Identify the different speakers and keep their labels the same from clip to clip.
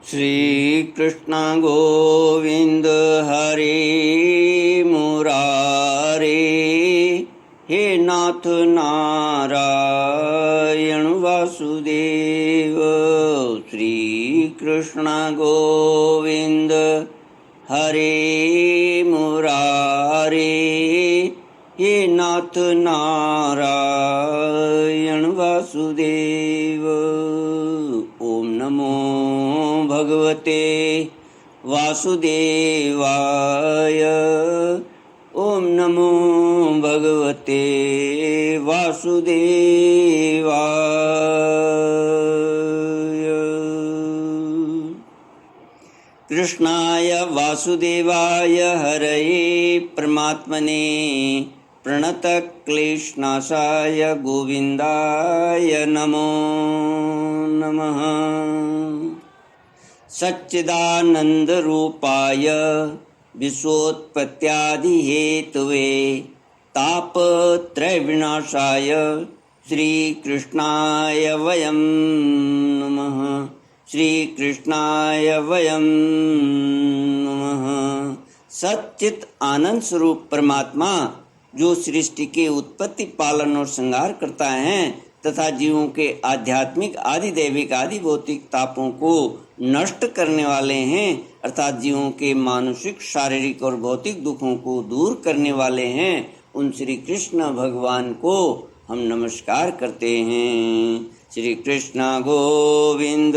Speaker 1: श्री कृष्ण गोविंद हरे मुरारे, हे नाथ नारायण वासुदेव। श्री कृष्ण गोविंद हरे मुरारे, हे नाथ नारायण वासुदेव। ओम नमो भगवते वासुदेवाय। ओम नमो भगवते वासुदेवाय। कृष्णाय वासुदेवाय हरये परमात्मने प्रणतक्लेशनाशाय गोविन्दाय नमो नमः। सच्चिदानन्दरूपाय विश्वोत्पत्त्यादिहेतवे तापत्रयविनाशाय श्रीकृष्णाय वयं नमः। श्रीकृष्णाय वयं नमः। सच्चित आनंद स्वरूप परमात्मा जो सृष्टि के उत्पत्ति, पालन और संहार करता है तथा जीवों के आध्यात्मिक, आदि दैविक, आदि भौतिक तापों को नष्ट करने वाले हैं, अर्थात जीवों के मानसिक, शारीरिक और भौतिक दुखों को दूर करने वाले हैं, उन श्री कृष्ण भगवान को हम नमस्कार करते हैं। श्री कृष्ण गोविंद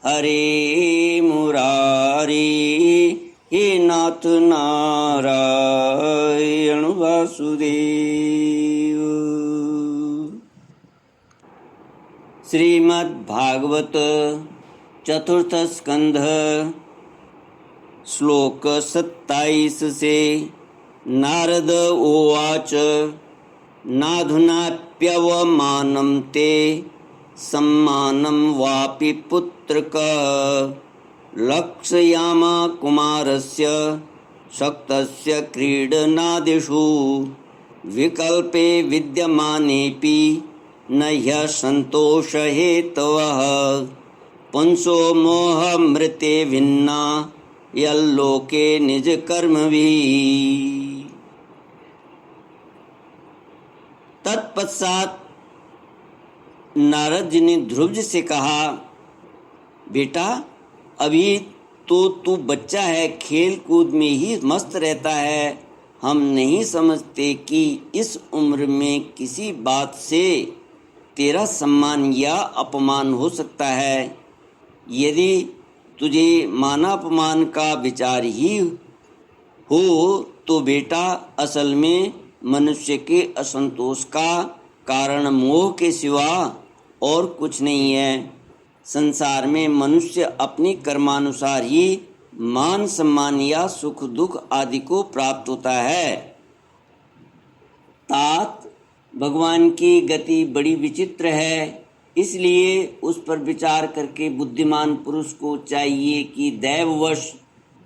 Speaker 1: हरे मुरारी, हे नाथ नारायण वासुदेव। श्रीमद्भागवत चतुर्थ स्कंध श्लोक 27 से। नारद उवाच नाधुनाप्यवमानं ते सम्मानं वापि पुत्रक लक्षयाम कुमारस्य शक्तस्य क्रीडनादिषु विकल्पे विद्यमानेऽपि न ह्यसन्तोषहेतवः पुंसो मोहमृते भिन्ना यल्लोके निजकर्मभिः। तत्पश्चात नारद जी ने ध्रुव जी से कहा, बेटा अभी तो तू बच्चा है, खेल कूद में ही मस्त रहता है। हम नहीं समझते कि इस उम्र में किसी बात से तेरा सम्मान या अपमान हो सकता है। यदि तुझे मानापमान का विचार ही हो तो बेटा असल में मनुष्य के असंतोष का कारण मोह के सिवा और कुछ नहीं है। संसार में मनुष्य अपनी कर्मानुसार ही मान सम्मान या सुख दुख आदि को प्राप्त होता है। तात भगवान की गति बड़ी विचित्र है, इसलिए उस पर विचार करके बुद्धिमान पुरुष को चाहिए कि दैववश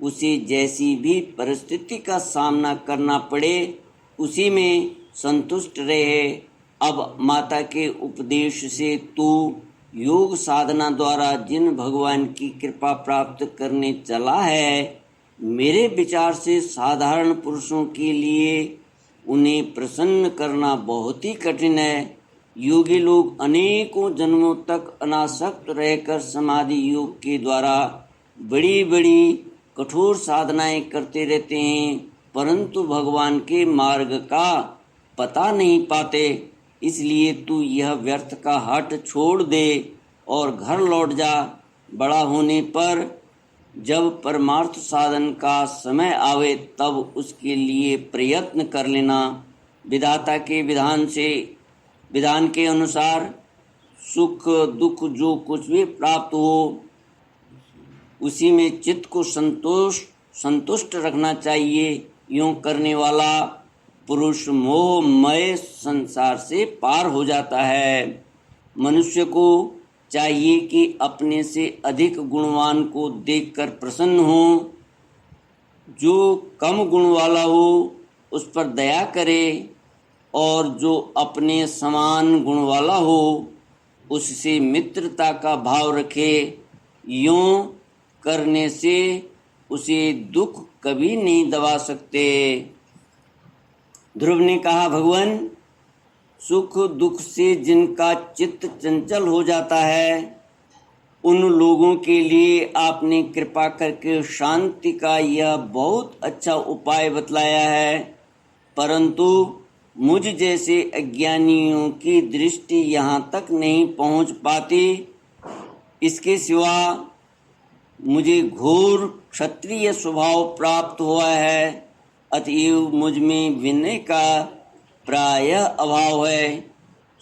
Speaker 1: उसे जैसी भी परिस्थिति का सामना करना पड़े उसी में संतुष्ट रहे। अब माता के उपदेश से तू योग साधना द्वारा जिन भगवान की कृपा प्राप्त करने चला है, मेरे विचार से साधारण पुरुषों के लिए उन्हें प्रसन्न करना बहुत ही कठिन है। योगी लोग अनेकों जन्मों तक अनासक्त रहकर समाधि योग के द्वारा बड़ी बड़ी कठोर साधनाएं करते रहते हैं, परंतु भगवान के मार्ग का पता नहीं पाते। इसलिए तू यह व्यर्थ का हठ छोड़ दे और घर लौट जा। बड़ा होने पर जब परमार्थ साधन का समय आवे तब उसके लिए प्रयत्न कर लेना। विधाता के विधान के अनुसार सुख दुख जो कुछ भी प्राप्त हो उसी में चित्त को संतुष्ट रखना चाहिए। यूं करने वाला पुरुष मोहमय संसार से पार हो जाता है। मनुष्य को चाहिए कि अपने से अधिक गुणवान को देखकर प्रसन्न हो, जो कम गुण वाला हो उस पर दया करे और जो अपने समान गुण वाला हो उससे मित्रता का भाव रखे। यूं करने से उसे दुख कभी नहीं दबा सकते। ध्रुव ने कहा, भगवान, सुख दुख से जिनका चित्त चंचल हो जाता है, उन लोगों के लिए आपने कृपा करके शांति का यह बहुत अच्छा उपाय बतलाया है, परंतु मुझ जैसे अज्ञानियों की दृष्टि यहाँ तक नहीं पहुँच पाती। इसके सिवा मुझे घोर क्षत्रिय स्वभाव प्राप्त हुआ है, अतएव मुझ में विनय का प्रायः अभाव है।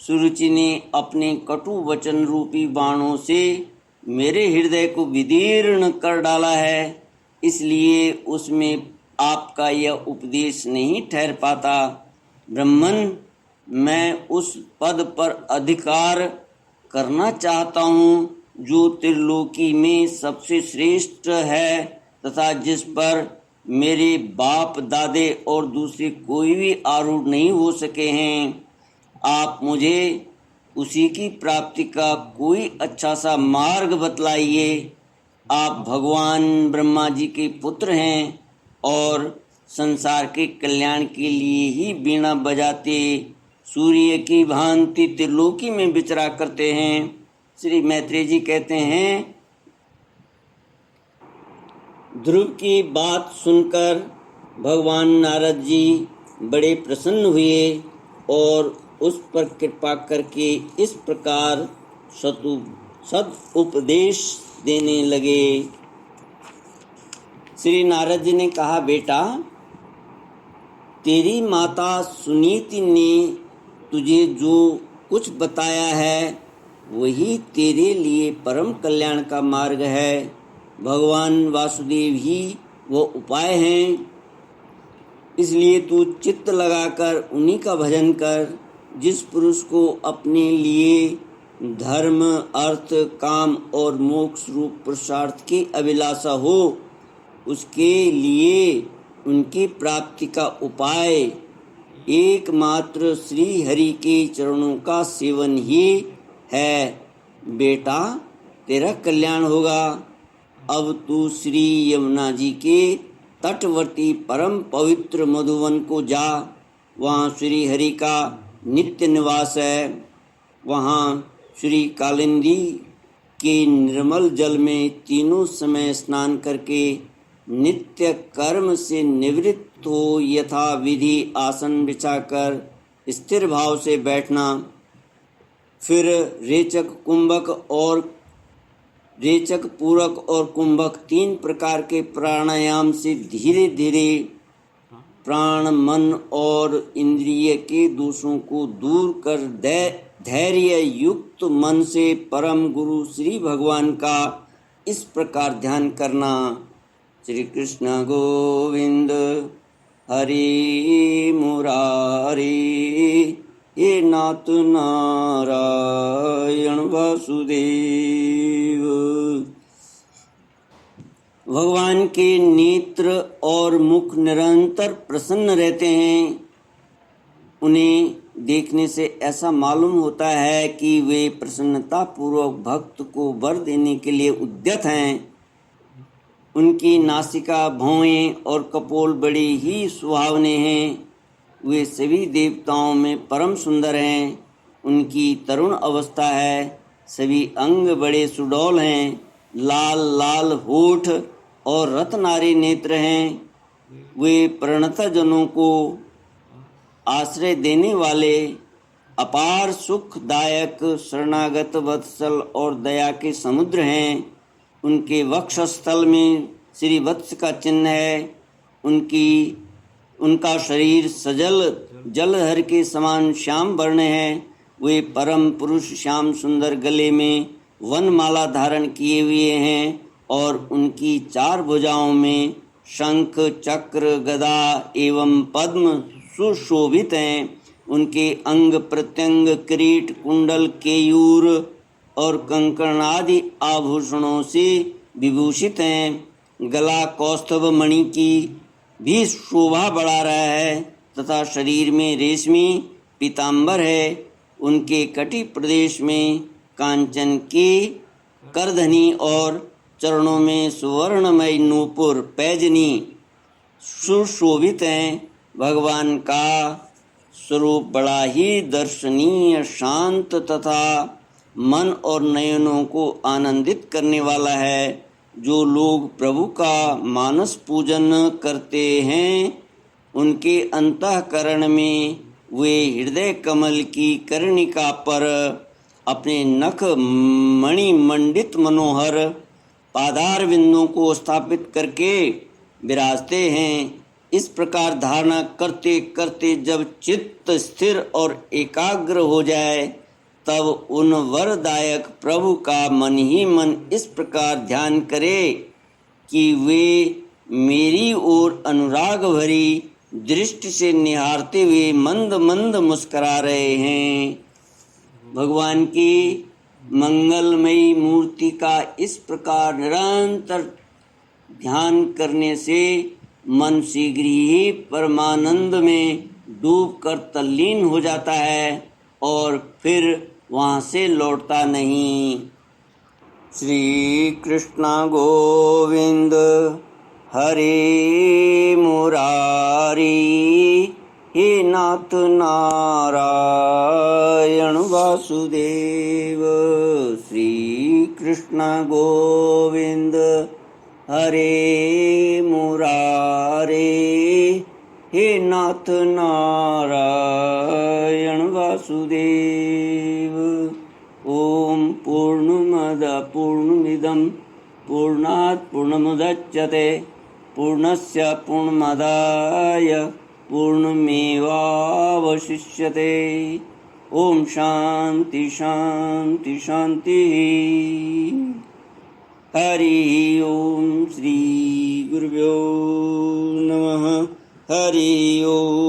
Speaker 1: सुरुचि ने अपने कटु वचन रूपी बाणों से मेरे हृदय को विदीर्ण कर डाला है, इसलिए उसमें आपका यह उपदेश नहीं ठहर पाता। ब्रह्मन, मैं उस पद पर अधिकार करना चाहता हूँ जो त्रिलोकी में सबसे श्रेष्ठ है तथा जिस पर मेरे बाप दादे और दूसरे कोई भी आरूढ़ नहीं हो सके हैं। आप मुझे उसी की प्राप्ति का कोई अच्छा सा मार्ग बतलाइए। आप भगवान ब्रह्मा जी के पुत्र हैं और संसार के कल्याण के लिए ही बीणा बजाते सूर्य की भांति त्रिलोकी में विचरा करते हैं। श्री मैत्रेय जी कहते हैं, ध्रुव की बात सुनकर भगवान नारद जी बड़े प्रसन्न हुए और उस पर कृपा करके इस प्रकार सद उपदेश देने लगे। श्री नारद जी ने कहा, बेटा, तेरी माता सुनीति ने तुझे जो कुछ बताया है वही तेरे लिए परम कल्याण का मार्ग है। भगवान वासुदेव ही वो उपाय हैं, इसलिए तू चित्त लगाकर उन्हीं का भजन कर। जिस पुरुष को अपने लिए धर्म, अर्थ, काम और मोक्ष रूप पुरुषार्थ की अभिलाषा हो, उसके लिए उनकी प्राप्ति का उपाय एकमात्र श्री हरि के चरणों का सेवन ही है। बेटा, तेरा कल्याण होगा। अब तू श्री यमुना जी के तटवर्ती परम पवित्र मधुवन को जा। वहाँ श्री हरि का नित्य निवास है। वहाँ श्री कालिंदी के निर्मल जल में तीनों समय स्नान करके नित्य कर्म से निवृत्त हो यथा विधि आसन बिछाकर स्थिर भाव से बैठना। फिर रेचक, पूरक और कुंभक 3 प्रकार के प्राणायाम से धीरे धीरे प्राण, मन और इंद्रिय के दोषों को दूर कर धैर्य युक्त मन से परम गुरु श्री भगवान का इस प्रकार ध्यान करना। श्री कृष्ण गोविंद हरि मुरारी, हे नाथ नारायण वासुदेव। भगवान के नेत्र और मुख निरंतर प्रसन्न रहते हैं। उन्हें देखने से ऐसा मालूम होता है कि वे प्रसन्नता पूर्वक भक्त को वर देने के लिए उद्यत हैं। उनकी नासिका, भौहें और कपोल बड़े ही सुहावने हैं। वे सभी देवताओं में परम सुंदर हैं। उनकी तरुण अवस्था है। सभी अंग बड़े सुडौल हैं। लाल लाल होठ और रत्नारी नेत्र हैं। वे प्रणत जनों को आश्रय देने वाले अपार सुखदायक शरणागत वत्सल और दया के समुद्र हैं। उनके वक्षस्थल में श्री वत्स का चिन्ह है। उनका शरीर सजल जलधर के समान श्याम वर्ण है। वे परम पुरुष श्याम सुंदर गले में वनमाला धारण किए हुए हैं और उनकी 4 भुजाओं में शंख, चक्र, गदा एवं पद्म सुशोभित हैं। उनके अंग प्रत्यंग किरीट, कुंडल, केयूर और कंकण आदि आभूषणों से विभूषित हैं। गला कौस्तभ मणि की भी शोभा बढ़ा रहा है तथा शरीर में रेशमी पीताम्बर है। उनके कटी प्रदेश में कांचन की करधनी और चरणों में सुवर्णमय नूपुर पैजनी सुशोभित हैं। भगवान का स्वरूप बड़ा ही दर्शनीय, शांत तथा मन और नयनों को आनंदित करने वाला है। जो लोग प्रभु का मानस पूजन करते हैं, उनके अंतःकरण में वे हृदय कमल की कर्णिका पर अपने नख मणि मंडित मनोहर पादार बिंदुओं को स्थापित करके विराजते हैं। इस प्रकार धारणा करते करते जब चित्त स्थिर और एकाग्र हो जाए, तब उन वरदायक प्रभु का मन ही मन इस प्रकार ध्यान करे कि वे मेरी ओर अनुराग भरी दृष्टि से निहारते हुए मंद मंद मुस्करा रहे हैं। भगवान की मंगलमयी मूर्ति का इस प्रकार निरंतर ध्यान करने से मन शीघ्र ही परमानंद में डूबकर तल्लीन हो जाता है और फिर वहाँ से लौटता नहीं। श्री कृष्ण गोविंद हरे मुरारी, हे नाथ नारायण वासुदेव। श्री कृष्ण गोविंद हरे मुरारे, हे नाथ नारायण वासुदेव। ओम पूर्णमद पूर्णमिदं पूर्णात् पूर्णमुदच्यते पूर्णस्य पूर्णमादाय पूर्णमेवावशिष्यते। ओम शांति शांति शांति। हरि ओम। श्री गुरुभ्यो नमः। हरि ओम।